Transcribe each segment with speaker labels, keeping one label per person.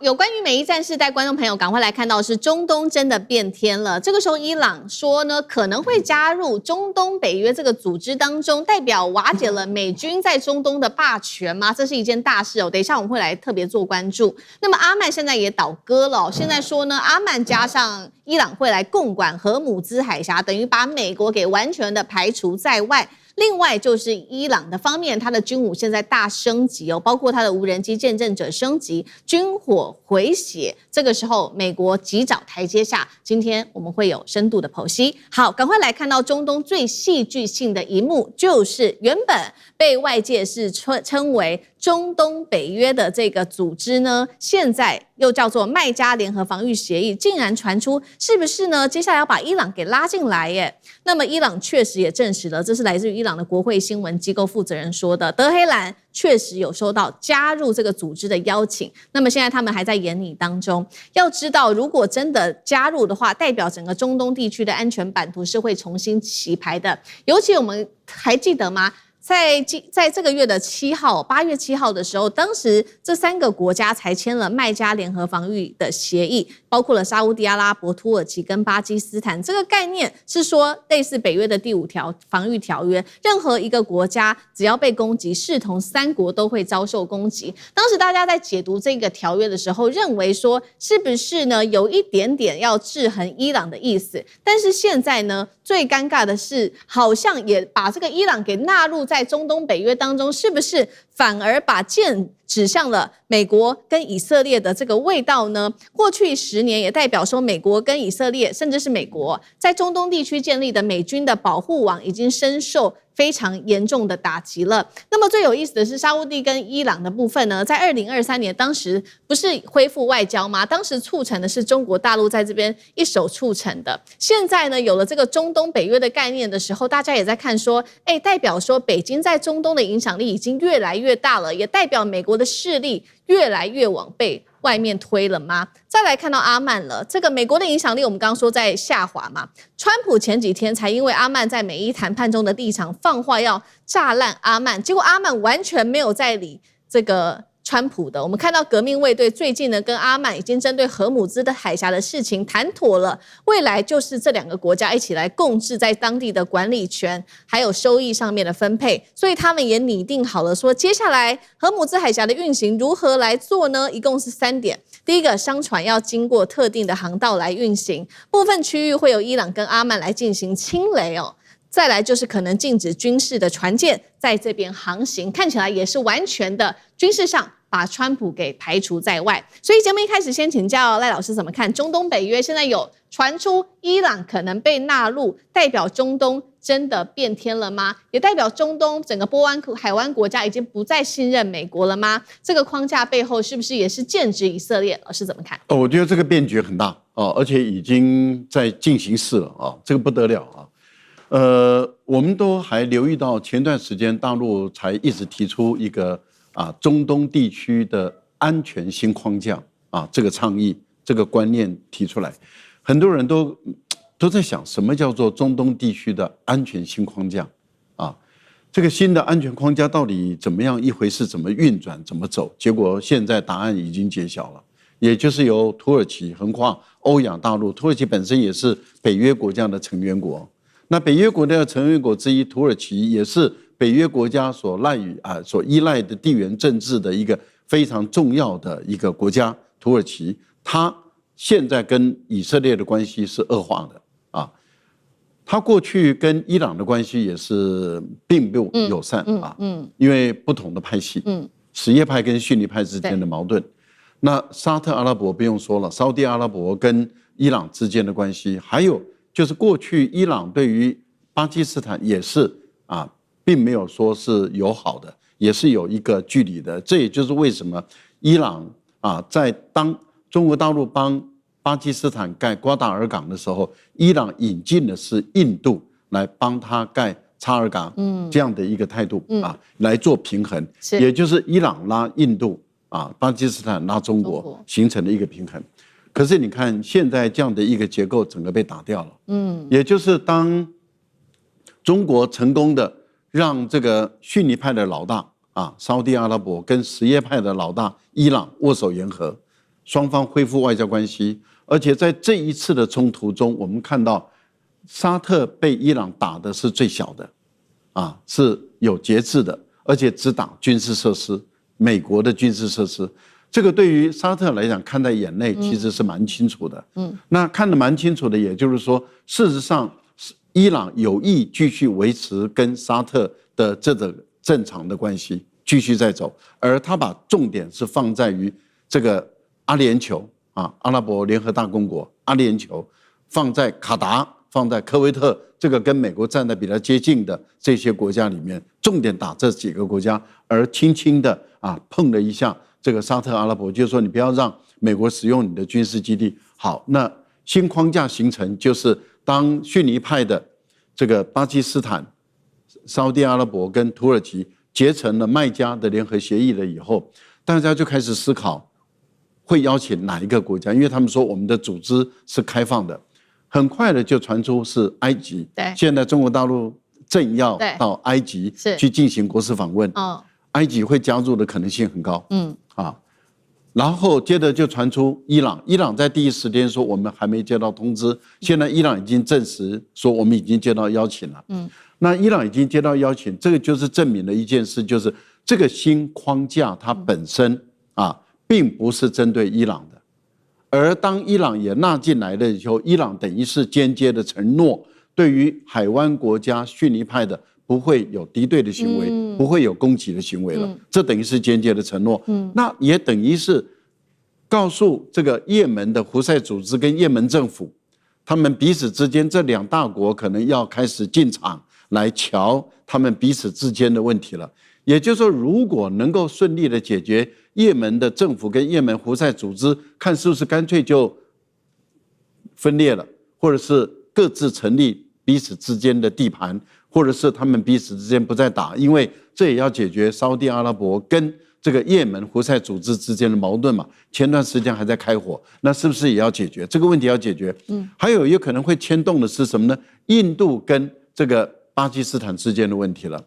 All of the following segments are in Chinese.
Speaker 1: 有關於美伊戰事，帶觀眾朋友趕快來看到是中東真的變天了。這個時候，伊朗說呢可能會加入中東北約這個組織當中，代表瓦解了美軍在中東的霸權嗎？這是一件大事哦。等一下我們會來特別做關注。那麼阿曼現在也倒戈了哦，現在說呢阿曼加上伊朗會來共管荷姆茲海峽，等於把美國給完全的排除在外。另外就是伊朗的方面，它的軍武現在大升級哦，包括它的無人機見證者升級，軍火回血。這個時候，美國急找台階下。今天我們會有深度的剖析。好，趕快來看到中東最戲劇性的一幕，就是原本被外界是稱為中東北約的這個組織呢，現在又叫做麥加聯合防禦協議，竟然傳出是不是呢？接下來要把伊朗給拉進來耶？那麼伊朗確實也證實了，這是來自於伊朗的國會新聞機構負責人說的，德黑蘭確實有收到加入這個組織的邀請。那麼現在他們還在研擬當中。要知道，如果真的加入的話，代表整個中東地區的安全版圖是會重新洗牌的。尤其我們還記得嗎？在這個月的8月7號的時候，當時這3個國家才簽了麥加聯合防禦的協議，包括了沙烏地阿拉伯、土耳其跟巴基斯坦。這個概念是說，類似北約的第5條防禦條約，任何一個國家只要被攻擊，視同3國都會遭受攻擊。當時大家在解讀這個條約的時候，認為說是不是呢有一點點要制衡伊朗的意思？但是現在呢，最尷尬的是，好像也把這個伊朗給納入在中東北約當中，是不是反而把箭指向了美國跟以色列的這個味道呢？過去10年也代表說，美國跟以色列，甚至是美國在中東地區建立的美軍的保護網，已經深受非常嚴重的打擊了。那麼最有意思的是，沙烏地跟伊朗的部分呢，在2023年當時不是恢復外交嗎？當時促成的是中國大陸在這邊一手促成的。現在呢，有了這個中東北約的概念的時候，大家也在看說，代表說北京在中東的影響力已經越來越大了，也代表美國的勢力越來越往被外面推了嗎？再來看到阿曼了，這個美國的影響力我們剛剛說在下滑嘛，川普前幾天才因為阿曼在美伊談判中的立場放話要炸爛阿曼，結果阿曼完全沒有在理這個川普的。我們看到革命衛隊最近呢跟阿曼已經針對荷姆茲的海峽的事情談妥了，未來就是這2個國家一起來共治在當地的管理權還有收益上面的分配，所以他們也擬定好了說接下來荷姆茲海峽的運行如何來做呢？一共是3點。第一個，商船要經過特定的航道來運行，部分區域會由伊朗跟阿曼來進行清雷哦。再來就是可能禁止軍事的船艦在這邊航行，看起來也是完全的軍事上把川普給排除在外。所以節目一開始先請教賴老師怎麼看中東北約？現在有傳出伊朗可能被納入，代表中東真的變天了嗎？也代表中東整個波灣海灣國家已經不再信任美國了嗎？這個框架背後是不是也是劍指以色列？老師怎麼看？
Speaker 2: 我覺得這個變局很大而且已經在進行式了這個不得了我們都還留意到前段時間大陸才一直提出一個中東地區的安全新框架這個倡議這個觀念提出來，很多人都在想什麼叫做中東地區的安全新框架這個新的安全框架到底怎麼樣一回事，怎麼運轉，怎麼走？結果現在答案已經揭曉了，也就是由土耳其橫跨歐亞大陸，土耳其本身也是北約國家的成員國。那北約國家的成員國之一，土耳其也是北約國家所依賴的地缘政治的一個非常重要的一個國家。土耳其，它現在跟以色列的關係是惡化的它過去跟伊朗的關係也是並不友善因為不同的派系，什葉派跟遜尼派之間的矛盾。那沙特阿拉伯不用說了，沙特阿拉伯跟伊朗之間的關係，還有就是過去伊朗對於巴基斯坦也是並沒有說是友好的，也是有一個距離的。這也就是為什麼伊朗在當中國大陸幫巴基斯坦蓋瓜達爾港的時候，伊朗引進的是印度來幫他蓋查爾港這樣的一個態度來做平衡，也就是伊朗拉印度巴基斯坦拉中國形成的一個平衡。可是你看現在這樣的一個結構整個被打掉了，也就是當中國成功的讓這個遜尼派的老大沙烏地阿拉伯跟什葉派的老大伊朗握手言和，雙方恢復外交關係。而且在這一次的衝突中，我們看到沙特被伊朗打的是最小的，是有節制的，而且只打軍事設施，美國的軍事設施。這個對於沙特來講，看在眼內其實是蠻清楚的。那看得蠻清楚的，也就是說，事實上，伊朗有意繼續維持跟沙特的這個正常的關係，繼續在走，而他把重點是放在於這個阿聯酋阿拉伯聯合大公國、阿聯酋，放在卡達、放在科威特，這個跟美國站得比較接近的這些國家裡面，重點打這幾個國家，而輕輕的碰了一下這個沙特阿拉伯，就是說你不要讓美國使用你的軍事基地。好，那新框架形成，就是當遜尼派的這個巴基斯坦、沙特阿拉伯跟土耳其結成了麥加的聯合協議了以後，大家就開始思考會邀請哪一個國家，因為他們說我們的組織是開放的。很快的就傳出是埃及，現在中國大陸正要到埃及去進行國事訪問，埃及會加入的可能性很高，然後接着就傳出伊朗，伊朗在第一時間說我們還沒接到通知，現在伊朗已經證實說我們已經接到邀請了，那伊朗已經接到邀請，這個就是證明了一件事，就是這個新框架它本身並不是針對伊朗的，而當伊朗也納進來了以後，伊朗等於是間接的承諾，對於海灣國家遜尼派的不會有敵對的行為，不會有攻擊的行為了，這等於是間接的承諾。那也等於是告訴這個也門的胡塞組織跟也門政府，他們彼此之間這兩大國可能要開始進場來瞧他們彼此之間的問題了。也就是說，如果能夠順利的解決也門的政府跟也門胡塞組織，看是不是乾脆就分裂了，或者是各自成立彼此之間的地盤，或者是他們彼此之間不再打，因為這也要解決沙特阿拉伯跟這個也門胡塞組織之間的矛盾嘛。前段時間還在開火，那是不是也要解決這個問題？要解決。還有可能會牽動的是什麼呢？印度跟這個巴基斯坦之間的問題了，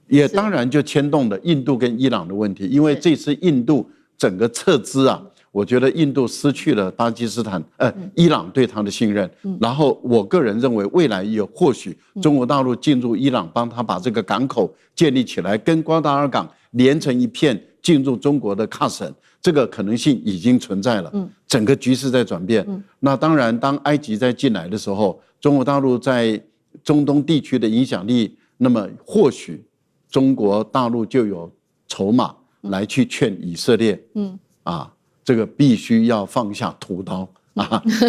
Speaker 2: 也當然就牽動了印度跟伊朗的問題，因為這次印度整個撤資我覺得印度失去了巴基斯坦伊朗對他的信任，然後我個人認為未來也或許中國大陸進入伊朗，幫他把這個港口建立起來，跟瓜達爾港連成一片進入中國的喀什，這個可能性已經存在了，整個局勢在轉變。那當然，當埃及在進來的時候，中國大陸在中東地區的影響力，那麼或許中國大陸就有籌碼來去勸以色列，這個必須要放下屠刀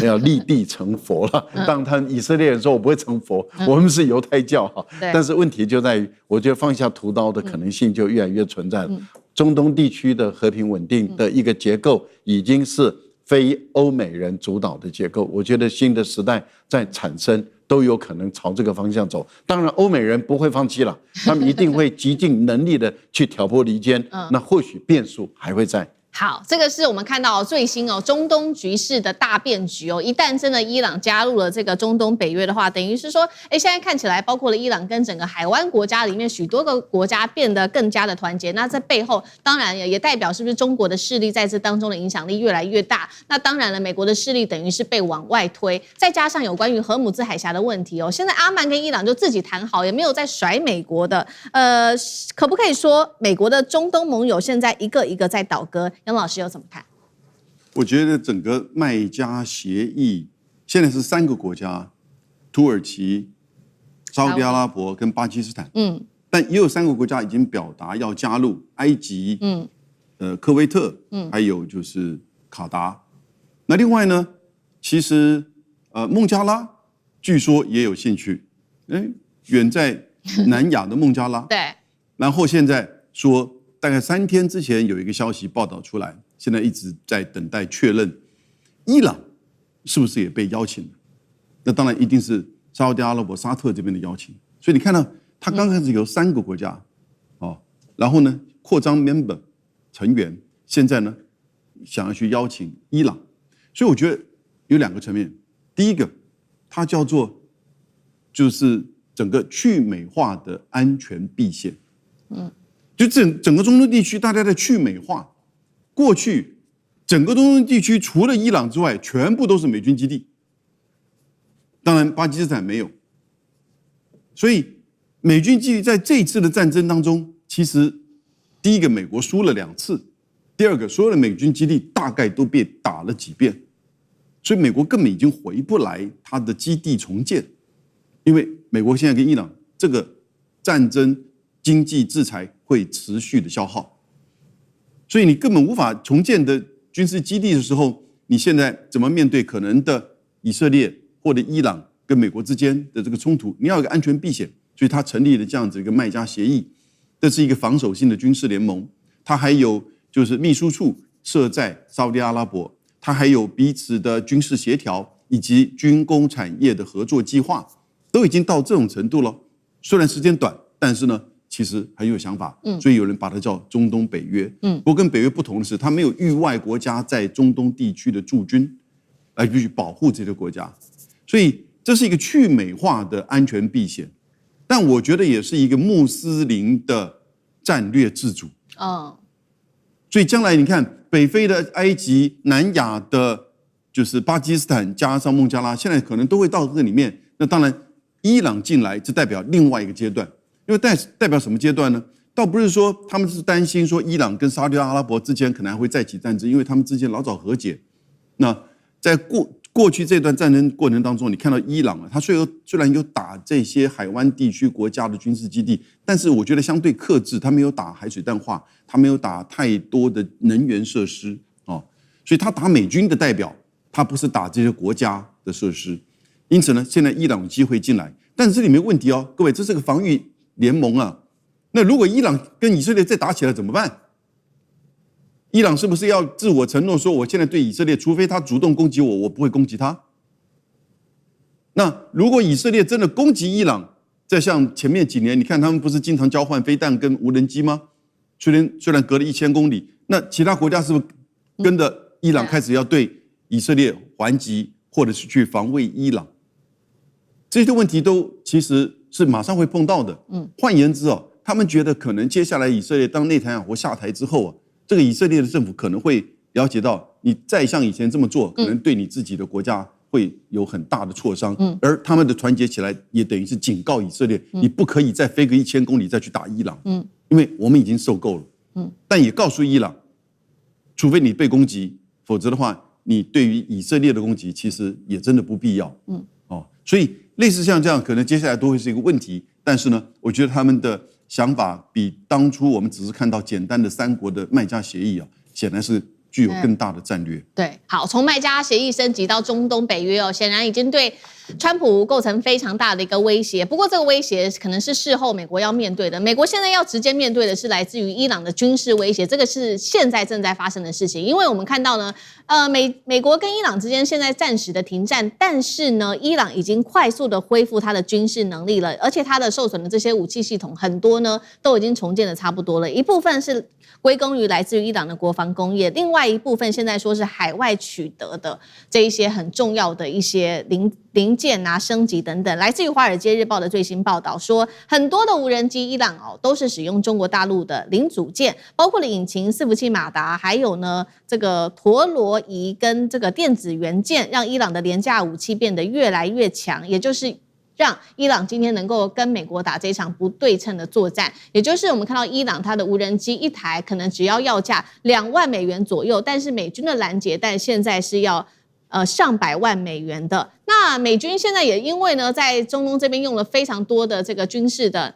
Speaker 2: 要立地成佛了。當他以色列人說我不會成佛，我們是猶太教但是問題就在於，我覺得放下屠刀的可能性就越來越存在了。中東地區的和平穩定的一個結構已經是非歐美人主導的結構，我覺得新的時代在產生，都有可能朝這個方向走。當然，歐美人不會放棄了，他們一定會極盡能力的去挑撥離間。那或許變數還會在。
Speaker 1: 好，這個是我們看到最新中東局勢的大變局一旦真的伊朗加入了這個中東北約的話，等於是說，現在看起來包括了伊朗跟整個海灣國家裡面許多個國家變得更加的團結。那在背後，當然也代表是不是中國的勢力在這當中的影響力越來越大。那當然了，美國的勢力等於是被往外推，再加上有關於荷姆茲海峽的問題現在阿曼跟伊朗就自己談好，也沒有在甩美國的。可不可以說美國的中東盟友現在一個一個在倒戈？楊老師又怎麼看？
Speaker 3: 我覺得整個麥加協議現在是3個國家：土耳其、沙特阿拉伯跟巴基斯坦。但也有3個國家已經表達要加入，埃及、科威特，還有就是卡達。那另外呢，其實孟加拉據說也有興趣，遠在南亞的孟加拉。
Speaker 1: 對。
Speaker 3: 然後現在說，大概3天之前有一個消息報道出來，現在一直在等待確認，伊朗是不是也被邀請了？那當然一定是沙特阿拉伯、沙特這邊的邀請。所以你看到，他剛開始有3個國家，然後呢擴張 member 成員，現在呢想要去邀請伊朗。所以我覺得有2個層面，第一個，它叫做就是整個去美化的安全避險。就整個中東地區，大家在去美化。過去整個中東地區除了伊朗之外，全部都是美軍基地。當然，巴基斯坦沒有。所以，美軍基地在這一次的戰爭當中，其實第一個美國輸了2次，第二個所有的美軍基地大概都被打了幾遍，所以美國根本已經回不來他的基地重建，因為美國現在跟伊朗這個戰爭經濟制裁會持續的消耗，所以你根本無法重建的軍事基地的時候，你現在怎麼面對可能的以色列或者伊朗跟美國之間的這個衝突？你要有一個安全避險，所以他成立了這樣子一個麥加協議，這是一個防守性的軍事聯盟。它還有就是秘書處設在沙烏地阿拉伯，它還有彼此的軍事協調以及軍工產業的合作計劃，都已經到這種程度了。雖然時間短，但是呢，其實很有想法，所以有人把它叫中東北約。不過跟北約不同的是，它沒有域外國家在中東地區的駐軍，來必須保護這些國家，所以這是一個去美化的安全避險，但我覺得也是一個穆斯林的戰略自主。所以將來你看，北非的埃及、南亞的，就是巴基斯坦加上孟加拉，現在可能都會到這個裡面。那當然，伊朗進來，這代表另外一個階段。因為代表什麼階段呢？倒不是說他們是擔心說伊朗跟沙特阿拉伯之間可能還會再起戰爭，因為他們之間老早和解。那在過去這段戰爭過程當中，你看到伊朗他雖然有打這些海灣地區國家的軍事基地，但是我覺得相對克制，他沒有打海水淡化，他沒有打太多的能源設施哦，所以他打美軍的代表，他不是打這些國家的設施。因此呢，現在伊朗有機會進來，但是這裡面問題哦，各位，這是個防禦聯盟啊，那如果伊朗跟以色列再打起來怎麼辦？伊朗是不是要自我承諾說，我現在對以色列，除非他主動攻擊我，我不會攻擊他？那如果以色列真的攻擊伊朗，再像前面幾年，你看他們不是經常交換飛彈跟無人機嗎？雖然隔了1000公里，那其他國家是不是跟着伊朗開始要對以色列還擊，或者是去防衛伊朗？這些問題都其實是馬上會碰到的。換言之哦，他們覺得可能接下來以色列當內塔尼亞胡下台之後啊，這個以色列的政府可能會了解到，你再像以前這麼做，可能對你自己的國家會有很大的挫傷。而他們的團結起來，也等於是警告以色列，你不可以再飛個1000公里再去打伊朗。因為我們已經受夠了。但也告訴伊朗，除非你被攻擊，否則的話，你對於以色列的攻擊其實也真的不必要。所以類似像這樣，可能接下來都會是一個問題。但是呢，我覺得他們的想法比當初我們只是看到簡單的3國的麥加協議啊，顯然是具有更大的戰略。
Speaker 1: 對，好，從麥加協議升級到中東北約哦，顯然已經對川普構成非常大的一個威脅。不過這個威脅可能是事後美國要面對的。美國現在要直接面對的是來自於伊朗的軍事威脅，這個是現在正在發生的事情。因為我們看到呢，美國跟伊朗之間現在暫時的停戰，但是呢，伊朗已經快速的恢復它的軍事能力了，而且它的受損的這些武器系統很多呢都已經重建的差不多了，一部分是歸功於來自於伊朗的國防工業，另外一部分現在說是海外取得的這一些很重要的一些零件啊、升級等等。來自於《華爾街日報》的最新報道說，很多的無人機伊朗都是使用中國大陸的零組件，包括了引擎、伺服器馬達，還有呢這個陀螺儀跟這個電子元件，讓伊朗的廉價武器變得越來越強，也就是讓伊朗今天能夠跟美國打這一場不對稱的作戰，也就是我們看到伊朗它的無人機一台可能只要價2萬美元左右，但是美軍的攔截彈現在是要上百萬美元的。那美軍現在也因為呢在中東這邊用了非常多的這個軍事的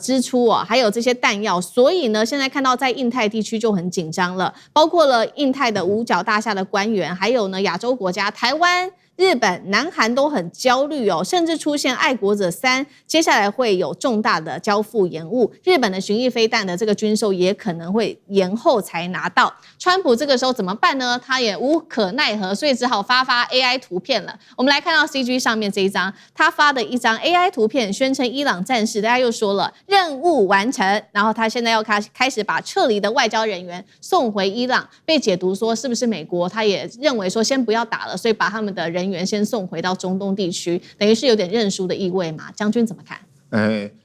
Speaker 1: 支出還有這些彈藥，所以呢現在看到在印太地區就很緊張了，包括了印太的五角大廈的官員，還有呢亞洲國家台灣、日本、南韓都很焦慮甚至出現愛國者3，接下來會有重大的交付延誤。日本的巡弋飛彈的這個軍售也可能會延後才拿到。川普這個時候怎麼辦呢？他也無可奈何，所以只好發 AI 圖片了。我們來看到 CG 上面這一張，他發的一張 AI 圖片，宣稱伊朗戰士，大家又說了任務完成，然後他現在要開始把撤離的外交人員送回伊朗，被解讀說是不是美國他也認為說先不要打了，所以把他們的人員先送回到中東地區，等於是有點認輸的意味嘛？將軍怎麼看？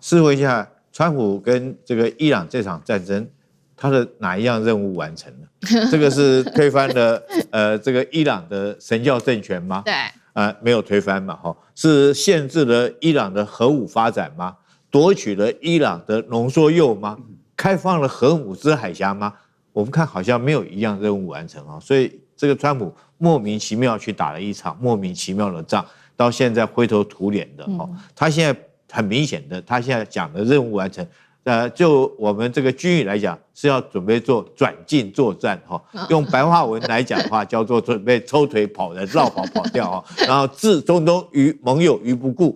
Speaker 4: 試問一下，川普跟這個伊朗這場戰爭，他的哪一樣任務完成了？這個是推翻了這個伊朗的神教政權嗎？
Speaker 1: 對，
Speaker 4: 沒有推翻嘛，哈，是限制了伊朗的核武發展嗎？奪取了伊朗的濃縮鈾嗎？開放了荷爾姆茲海峽嗎？我們看好像沒有一樣任務完成啊，所以這個川普莫名其妙去打了一場莫名其妙的仗，到現在灰頭土臉的哈。他現在很明顯的，他現在講的任務完成。就我們這個軍役來講，是要準備做轉進作戰哈，用白話文來講的話，叫做準備抽腿跑人、繞跑掉哈，然後置中東與盟友於不顧。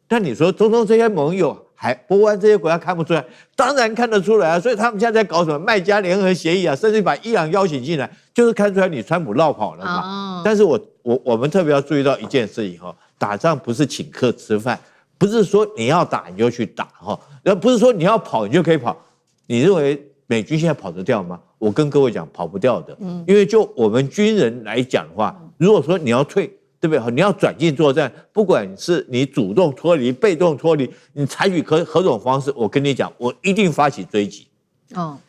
Speaker 4: 但你說中東這些盟友，還波灣這些國家看不出來？當然看得出來啊！所以他們現在在搞什麼麥加聯合協議啊，甚至把伊朗邀請進來，就是看出來你川普落跑了嘛。但是我們特別要注意到一件事情哈，打仗不是請客吃飯。不是說你要打你就去打哈，不是說你要跑你就可以跑。你認為美軍現在跑得掉嗎？我跟各位講，跑不掉的。因為就我們軍人來講的話，如果說你要退，對不對？你要轉進作戰，不管是你主動脫離、被動脫離，你採取何種方式，我跟你講，我一定發起追擊。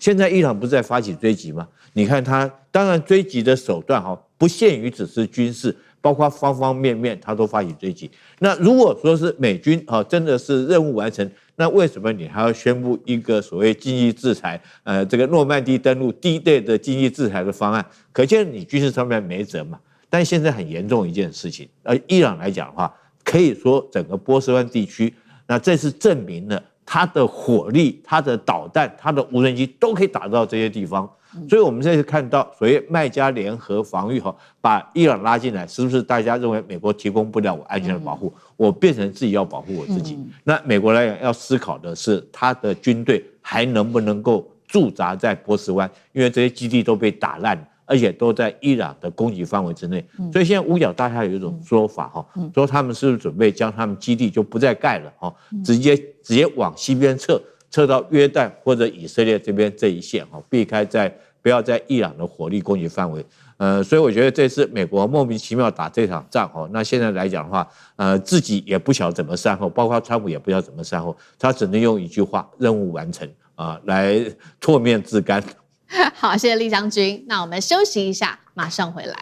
Speaker 4: 現在伊朗不是在發起追擊嗎？你看他，當然追擊的手段哈，不限於只是軍事。包括方方面面，他都發起追擊。那如果說是美軍真的是任務完成，那為什麼你還要宣布一個所謂經濟制裁？這個諾曼底登陸D-Day的經濟制裁的方案，可見你軍事上面沒轍嘛。但現在很嚴重一件事情，伊朗來講的話，可以說整個波斯灣地區，那這是證明了它的火力、它的導彈、它的無人機都可以打到這些地方。所以我們這次看到所謂麥加聯合防禦把伊朗拉進來，是不是大家認為美國提供不了我安全的保護，我變成自己要保護我自己？那美國來講要思考的是，他的軍隊還能不能夠駐紮在波斯灣？因為這些基地都被打爛，而且都在伊朗的攻擊範圍之內。所以現在五角大廈有一種說法說他們是不是準備將他們基地就不再蓋了直接往西邊撤到約旦或者以色列這邊這一線避開不要在伊朗的火力攻擊範圍。所以我覺得這次美國莫名其妙打這場仗那現在來講的話，自己也不曉得怎麼善後，包括川普也不曉得怎麼善後，他只能用一句話：任務完成來唾面自乾。
Speaker 1: 好，謝謝酈將軍。那我們休息一下，馬上回來。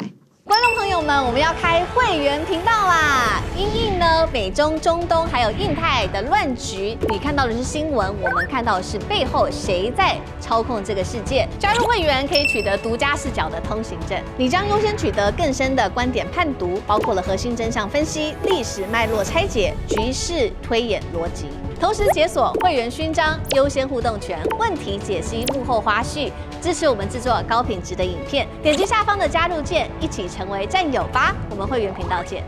Speaker 1: 觀眾朋友們，我們要開會員頻道啦！因應呢美中、中東還有印太的亂局，你看到的是新聞，我們看到的是背後誰在操控這個世界。加入會員可以取得獨家視角的通行證，你將優先取得更深的觀點判讀，包括了核心真相分析、歷史脈絡拆解、局勢推演邏輯。同時解鎖會員勳章、優先互動權、問題解析、幕後花絮，支持我們制作高品質的影片。點擊下方的加入鍵，一起成為戰友吧！我們會員頻道見。